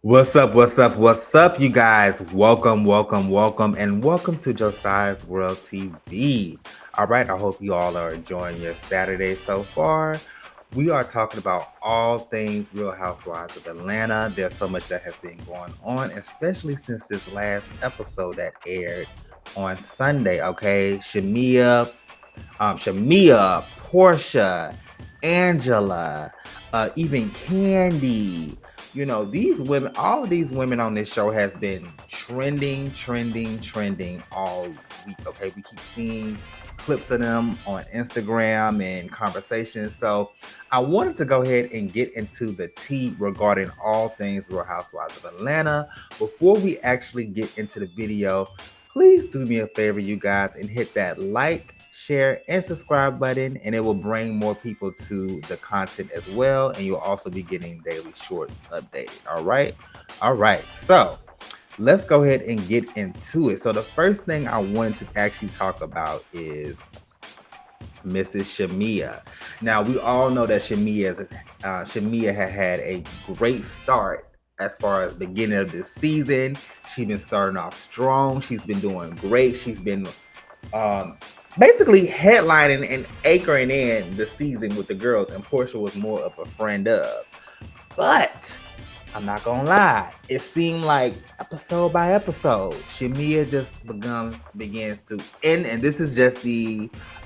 What's up? What's up? What's up, you guys? Welcome, and welcome to Josiah's World TV. All right, I hope you all are enjoying your Saturday so far. We are talking about all things Real Housewives of Atlanta. There's so much that has been going on, especially since this last episode that aired on Sunday. Okay, Shamea, Porsha, Angela, even Candy. You know, these women, all of these women on this show has been trending all week. Okay, we keep seeing clips of them on Instagram and conversations. So I wanted to go ahead and get into the tea regarding all things Real Housewives of Atlanta. Before we actually get into the video, please do me a favor, you guys, and hit that like, share, and subscribe button, and it will bring more people to the content as well. And you'll also be getting daily shorts updated. All right. So let's go ahead and get into it. So the first thing I wanted to actually talk about is Mrs. Shamea. Now we all know that Shamea had a great start as far as beginning of this season. She's been starting off strong. She's been doing great. She's been um, basically headlining and anchoring in the season with the girls, and Porsha was more of a friend of. But I'm not gonna lie, it seemed like episode by episode, Shamea just begins to end, and this is just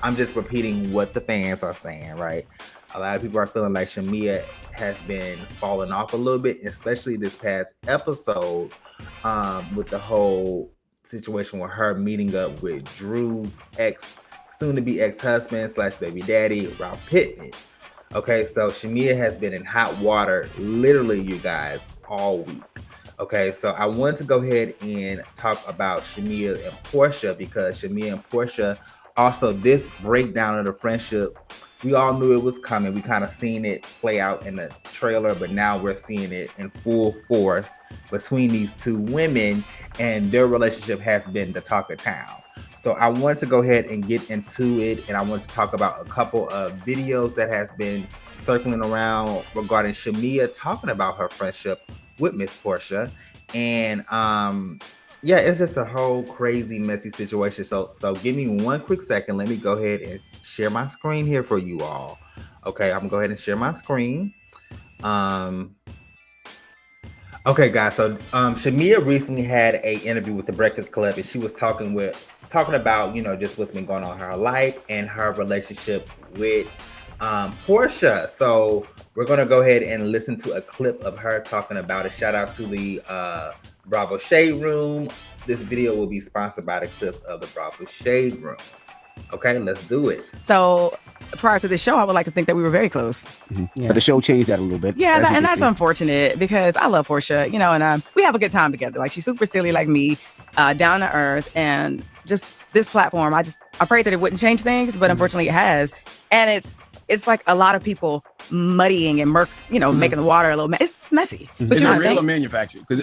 I'm just repeating what the fans are saying, right? A lot of people are feeling like Shamea has been falling off a little bit, especially this past episode, with the whole situation with her meeting up with Drew's soon to be ex-husband slash baby daddy, Ralph Pittman. Okay, so Shamea has been in hot water, literally, you guys, all week. Okay, so I want to go ahead and talk about Shamea and Porsha, because Shamea and Porsha, also this breakdown of the friendship, we all knew it was coming. We kind of seen it play out in the trailer, but now we're seeing it in full force between these two women, and their relationship has been the talk of town. So I want to go ahead and get into it, and I want to talk about a couple of videos that has been circling around regarding Shamea talking about her friendship with Miss Porsha. And yeah, it's just a whole crazy messy situation. So give me one quick second. Let me go ahead and share my screen here for you all. Okay, I'm gonna go ahead and share my screen. Um Okay, guys. So Shamea recently had a interview with the Breakfast Club, and she was talking about just what's been going on in her life and her relationship with Porsha. So we're gonna go ahead and listen to a clip of her talking about it. Shout out to the Bravo Shade Room. This video will be sponsored by the clips of the Bravo Shade Room. Okay, let's do it. So prior to the show, I would like to think that we were very close. Mm-hmm. Yeah. But the show changed that a little bit. Yeah, and that's unfortunate because I love Porsha, and we have a good time together. Like, she's super silly like me, down to earth, and just this platform. I prayed that it wouldn't change things, but unfortunately it has. And it's like a lot of people muddying and making the water a little it's messy. But you're real or manufactured? Because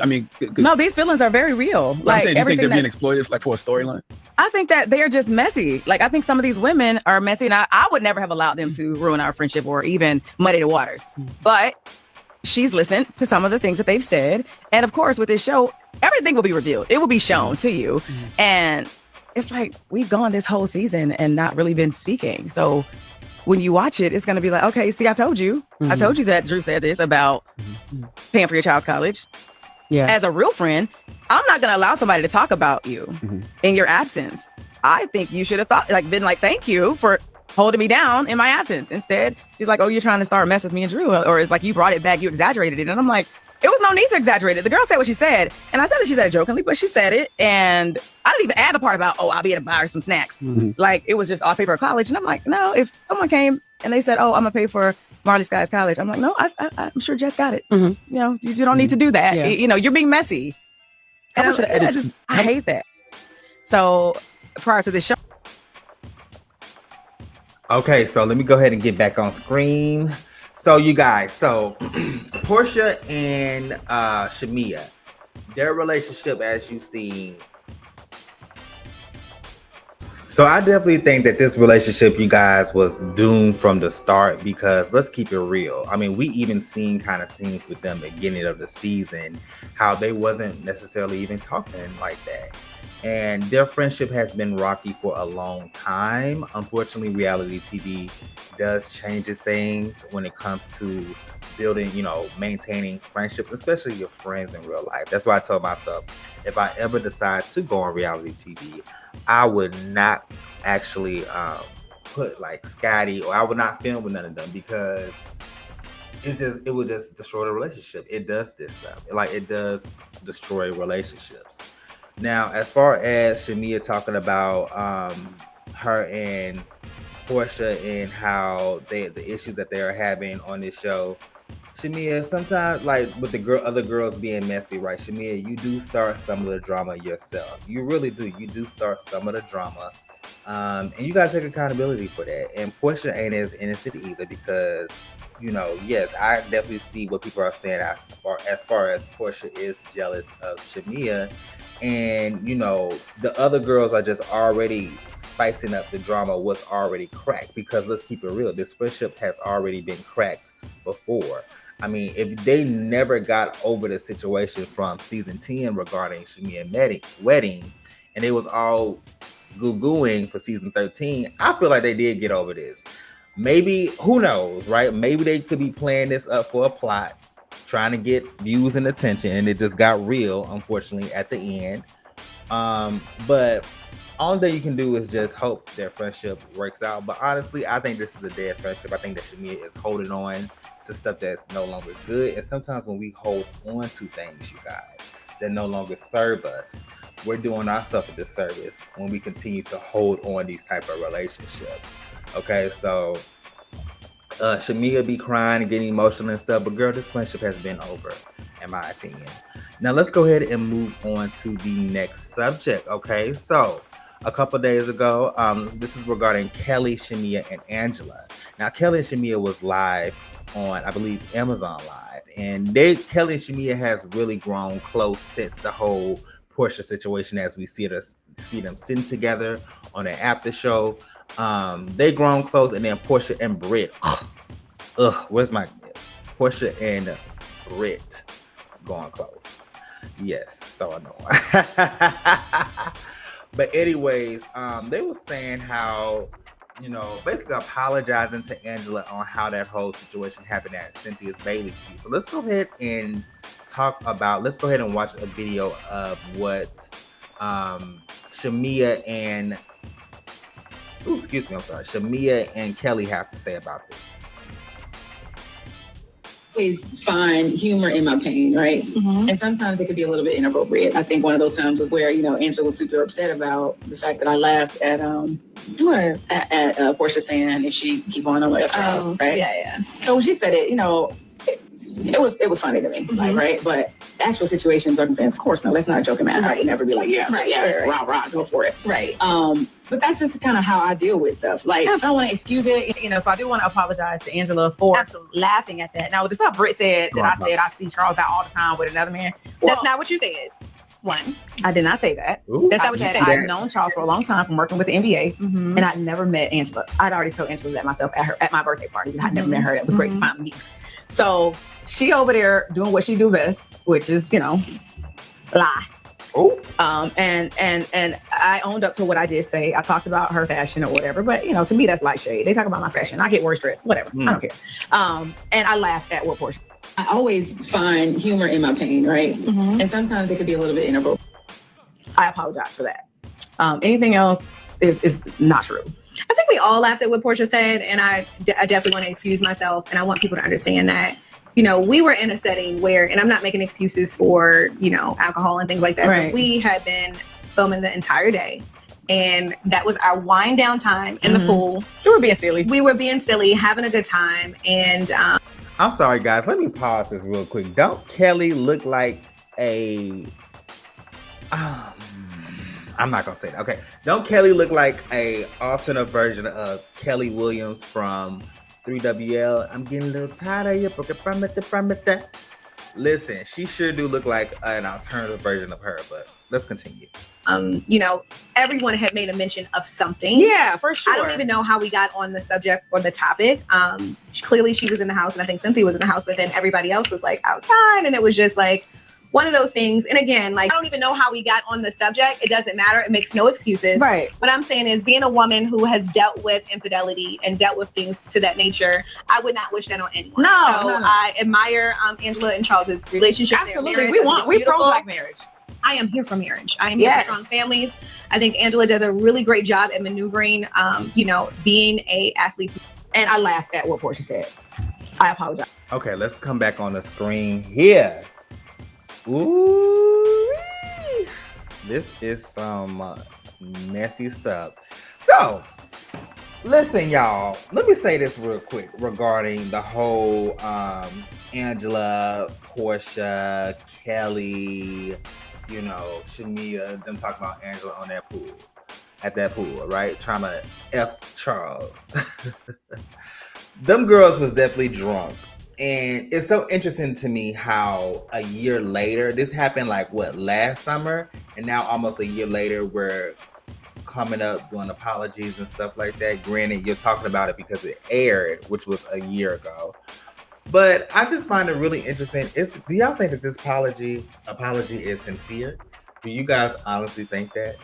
no, these feelings are very real. Like, you think they're being exploited like for a storyline? I think that they're just messy. Like, I think some of these women are messy, and I would never have allowed them to ruin our friendship or even muddy the waters. But she's listened to some of the things that they've said. And of course, with this show, everything will be revealed. It will be shown to you. And it's like, we've gone this whole season and not really been speaking. So when you watch it, it's going to be like, okay, see, I told you. I told you that Drew said this about paying for your child's college. Yeah. As a real friend, I'm not going to allow somebody to talk about you in your absence. I think you should have been like, thank you for holding me down in my absence. Instead, she's like, oh, you're trying to start a mess with me and Drew. Or it's like, you brought it back, you exaggerated it. And I'm like, it was no need to exaggerate it. The girl said what she said. And I said that she said it jokingly, but she said it. And I didn't even add the part about, I'll be able to buy her some snacks. Like, it was just, I'll pay for her college. And I'm like, no, if someone came and they said, oh, I'm going to pay for Marley Sky's college. I'm like, no, I'm sure Jess got it. You don't need to do that. Yeah. You're being messy. And I hate that. So prior to this show. Okay, so let me go ahead and get back on screen. So you guys, Porsha and Shamea, their relationship, as you've seen, So I definitely think that this relationship, you guys, was doomed from the start because let's keep it real. I mean, we even seen kind of scenes with them beginning of the season, how they wasn't necessarily even talking like that. And their friendship has been rocky for a long time. Unfortunately, reality TV does changes things when it comes to building, maintaining friendships, especially your friends in real life. That's why I told myself if I ever decide to go on reality TV, I would not actually put like Scotty, or I would not film with none of them because it would just destroy the relationship. It does this stuff. Like it does destroy relationships. Now, as far as Shamea talking about her and Porsha and how the issues that they are having on this show, Shamea, sometimes like with the other girls being messy, right? Shamea, you do start some of the drama yourself. You really do. You do start some of the drama. And you gotta take accountability for that. And Porsha ain't as innocent either because, yes, I definitely see what people are saying as far as Porsha is jealous of Shamea. And the other girls are just already spicing up the drama was already cracked because let's keep it real, this friendship has already been cracked before. I mean, if they never got over the situation from season 10 regarding Shamea and wedding, and it was all goo-gooing for season 13, I feel like they did get over this. Maybe, who knows, right? Maybe they could be playing this up for a plot, trying to get views and attention, and it just got real, unfortunately, at the end. But all that you can do is just hope their friendship works out. But honestly, I think this is a dead friendship. I think that Shamea is holding on to stuff that's no longer good. And sometimes when we hold on to things, you guys, that no longer serve us, we're doing ourselves a disservice when we continue to hold on these type of relationships. Okay, so Shamea be crying and getting emotional and stuff, but girl, this friendship has been over, in my opinion. Now let's go ahead and move on to the next subject. Okay, so a couple days ago, this is regarding Kelli, Shamea, and Angela. Now Kelli and Shamea was live on, I believe, Amazon Live, and Kelli and Shamea has really grown close since the whole Porsha situation, as we see them sitting together on an after show. They grown close, and then Porsha and Britt. Where's my Porsha and Britt going close? Yes, so annoying. But anyways, they were saying how, basically apologizing to Angela on how that whole situation happened at Cynthia's Bailey Q. So let's go ahead and watch a video of what Shamea and Shamea and Kelli have to say about this. Always find humor in my pain, right? Mm-hmm. And sometimes it could be a little bit inappropriate. I think one of those times was where, Angela was super upset about the fact that I laughed at Porsha saying if she keep on my right? Yeah. So when she said it, it was funny to me, mm-hmm. Right? But the actual situation and circumstance, of course, no, that's not a joking matter. Right. I would never be like, rah, go for it. Right. But that's just kind of how I deal with stuff. Like, I don't want to excuse it, so I do want to apologize to Angela for laughing at that. Now, this is not Britt said that I said I see Charles out all the time with another man. Well, that's not what you said. One. I did not say that. Ooh, that's not what you said. I've known Charles for a long time from working with the NBA, mm-hmm. and I'd never met Angela. I'd already told Angela that myself at my birthday party. I'd never met her. It was great to find me. So she over there doing what she do best, which is, lie. Oh. And I owned up to what I did say. I talked about her fashion or whatever, but to me that's light shade. They talk about my fashion. I get worse dressed, whatever. I don't care. And I laughed at what Porsha. I always find humor in my pain, right? Mm-hmm. And sometimes it could be a little bit inappropriate. I apologize for that. Anything else is not true. I think we all laughed at what Porsha said, and I definitely want to excuse myself, and I want people to understand that, we were in a setting where, and I'm not making excuses for, alcohol and things like that, right. But we had been filming the entire day, and that was our wind down time in the pool. We were being silly, having a good time, and I'm sorry, guys. Let me pause this real quick. Don't Kelli look like a... I'm not gonna say that. Okay. Don't Kelli look like a alternate version of Kelly Williams from 3WL? I'm getting a little tired of you. Listen, she sure do look like an alternative version of her, but let's continue. Everyone had made a mention of something. Yeah, for sure. I don't even know how we got on the subject or the topic. Clearly she was in the house, and I think Cynthia was in the house, but then everybody else was like outside, and it was just like one of those things. And again, like, I don't even know how we got on the subject. It doesn't matter. It makes no excuses. Right. What I'm saying is, being a woman who has dealt with infidelity and dealt with things to that nature, I would not wish that on anyone. No. I admire Angela and Charles's relationship. Absolutely. We pro-black marriage. I am here for marriage. I am here for strong families. I think Angela does a really great job at maneuvering, being a athlete. And I laughed at what Porsha said. I apologize. Okay, let's come back on the screen here. Ooh, this is some messy stuff. So, listen, y'all. Let me say this real quick regarding the whole Angela, Porsha, Kelli, Shamea, them talking about Angela on at that pool, right? Trying to F Charles. Them girls was definitely drunk. And it's so interesting to me how a year later, this happened last summer, and now almost a year later, we're coming up doing apologies and stuff like that. Granted, you're talking about it because it aired, which was a year ago. But I just find it really interesting. Do y'all think that this apology is sincere? Do you guys honestly think that?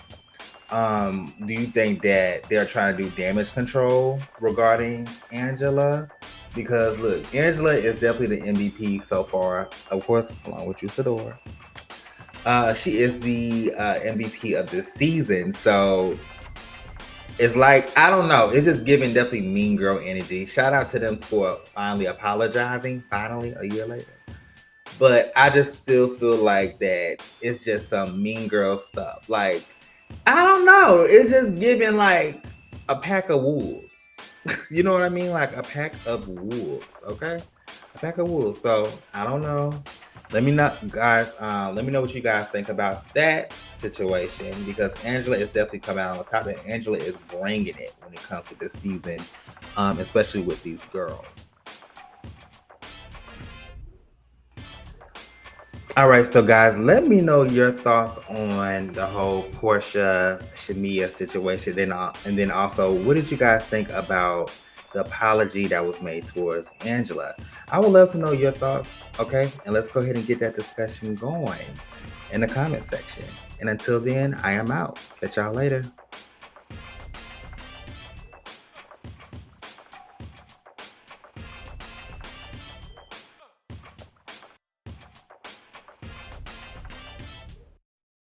Do you think that they're trying to do damage control regarding Angela? Because look, Angela is definitely the MVP so far, of course, along with you, Sador. She is the MVP of this season. So it's like, I don't know. It's just giving definitely mean girl energy. Shout out to them for finally apologizing, a year later. But I just still feel like that it's just some mean girl stuff. Like, I don't know. It's just giving like a pack of wolves. You know what I mean? Like a pack of wolves, okay? A pack of wolves. So, I don't know. Let me know, guys. Let me know what you guys think about that situation, because Angela is definitely coming out on top, and Angela is bringing it when it comes to this season, especially with these girls. All right, so guys, let me know your thoughts on the whole Porsha Shamea situation. And then also, what did you guys think about the apology that was made towards Angela? I would love to know your thoughts, okay? And let's go ahead and get that discussion going in the comment section. And until then, I am out. Catch y'all later.